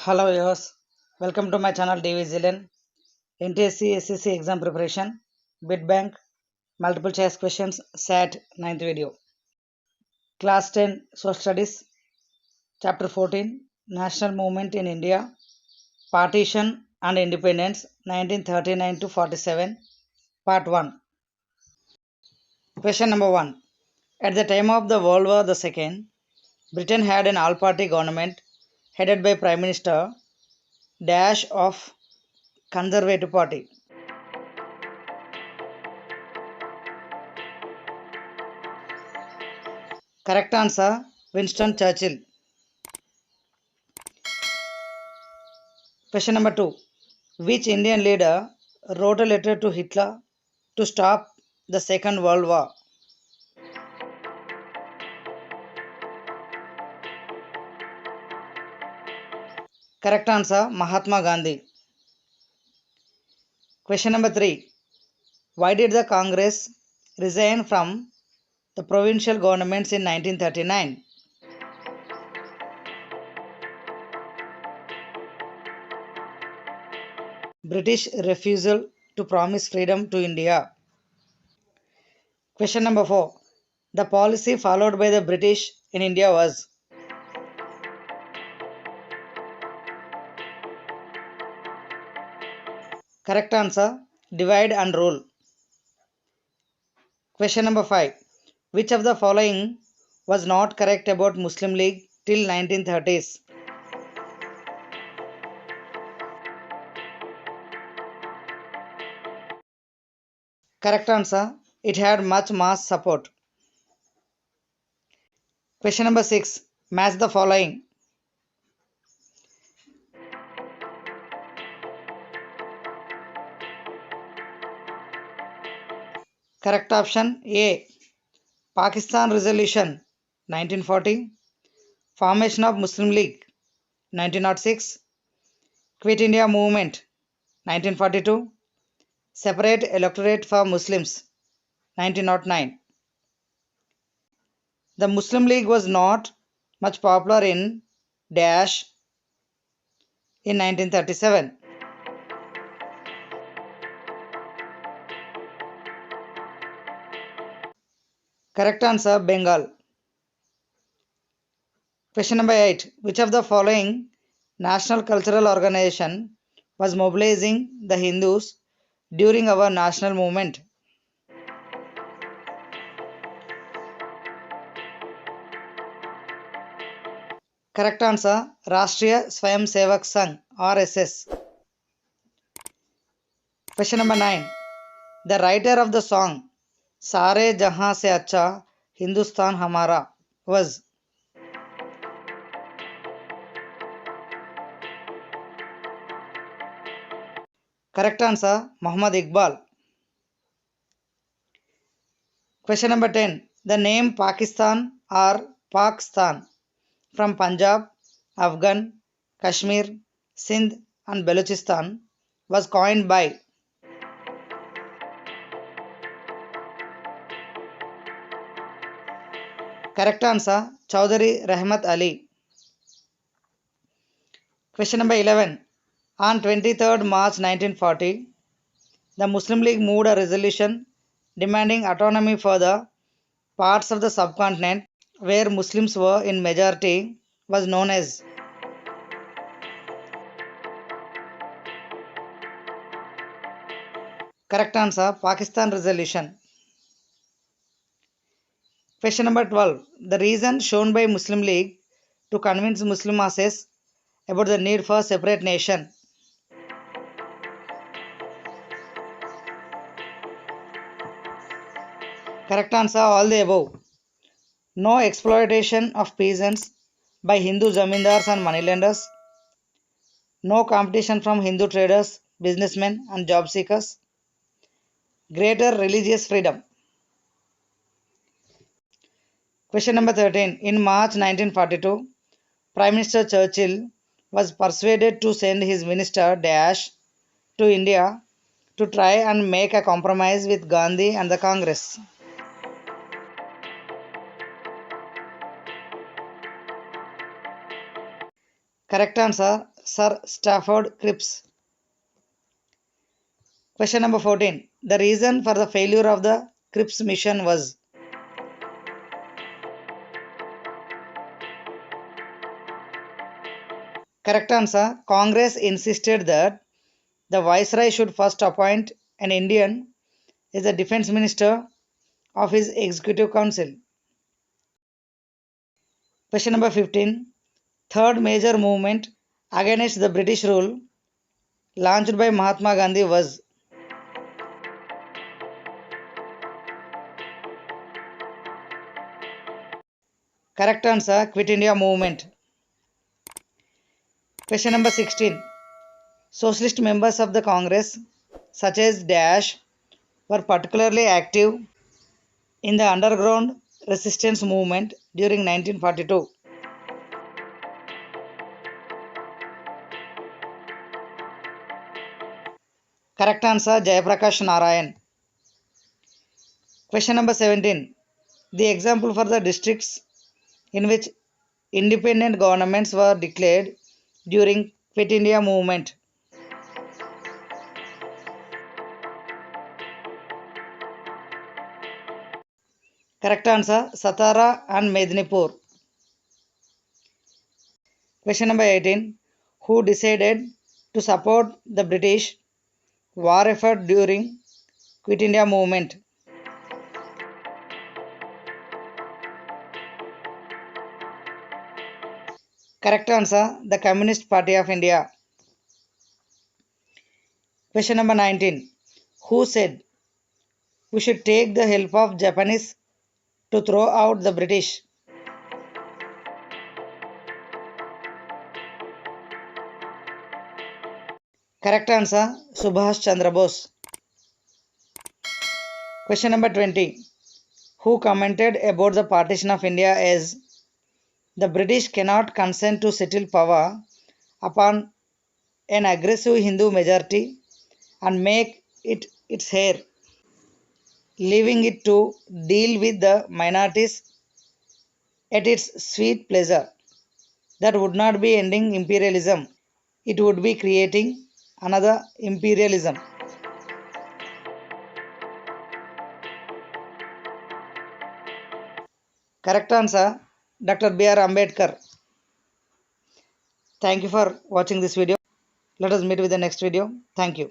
Hello viewers, welcome to my channel DVZLN, NTSE SSC exam preparation, bid bank, multiple choice questions, SAT 9th video. Class 10 Social Studies, Chapter 14, National Movement in India, Partition and Independence 1939 to 47, Part 1. Question number 1. At the time of the World War II, Britain had an all-party government headed by Prime Minister Dash of Conservative Party. Correct answer, Winston Churchill. Question number 2. Which Indian leader wrote a letter to Hitler to stop the Second World War? Correct answer, Mahatma Gandhi. Question number 3. Why did the Congress resign from the provincial governments in 1939? British refusal to promise freedom to India. Question number 4. The policy followed by the British in India was? Correct answer, divide and rule. Question number 5. Which of the following was not correct about Muslim League till 1930s? Correct answer, it had much mass support. Question number 6. Match the following. Correct option A. Pakistan Resolution 1940, Formation of Muslim League 1906, Quit India Movement 1942, Separate Electorate for Muslims 1909. The Muslim League was not much popular in Dash in 1937. Correct answer, Bengal. Question number 8. Which of the following national cultural organization was mobilizing the Hindus during our national movement? Correct answer, Rashtriya Swayamsevak Sangh, RSS. Question number 9. The writer of the song Sare Jahan Se Acha Hindustan Hamara was? Correct answer, Muhammad Iqbal. Question number 10. The name Pakistan or Pakistan from Punjab, Afghan, Kashmir, Sindh and Balochistan was coined by? Correct answer, Chaudhary Rahmat Ali. Question number 11. On 23rd March 1940, the Muslim League moved a resolution demanding autonomy for the parts of the subcontinent where Muslims were in majority was known as? Correct answer, Pakistan Resolution. Question number 12. The reason shown by Muslim League to convince Muslim masses about the need for separate nation? Correct answer, all the above. No exploitation of peasants by Hindu zamindars and moneylenders. No competition from Hindu traders, businessmen and job seekers. Greater religious freedom. Question number 13. In March 1942, Prime Minister Churchill was persuaded to send his minister Dash to India to try and make a compromise with Gandhi and the Congress. Correct answer, Sir Stafford Cripps. Question number 14. The reason for the failure of the Cripps mission was? Correct answer. Congress insisted that the Viceroy should first appoint an Indian as the Defense Minister of his Executive Council. Question number 15. Third major movement against the British rule launched by Mahatma Gandhi was? Correct answer. Quit India movement. Question number 16. Socialist members of the Congress, such as Dash, were particularly active in the underground resistance movement during 1942. Correct answer. Jayaprakash Narayan. Question number 17. The example for the districts in which independent governments were declared during Quit India movement. Correct answer. Satara and Medinipur. Question number 18. Who decided to support the British war effort during Quit India movement? Correct answer. The Communist Party of India. Question number 19. Who said we should take the help of Japanese to throw out the British? Correct answer. Subhash Chandra Bose. Question number 20. Who commented about the partition of India as the British cannot consent to settle power upon an aggressive Hindu majority and make it its heir, leaving it to deal with the minorities at its sweet pleasure. That would not be ending imperialism, it would be creating another imperialism. Correct answer. Dr. B.R. Ambedkar. Thank you for watching this video. Let us meet with the next video. Thank you.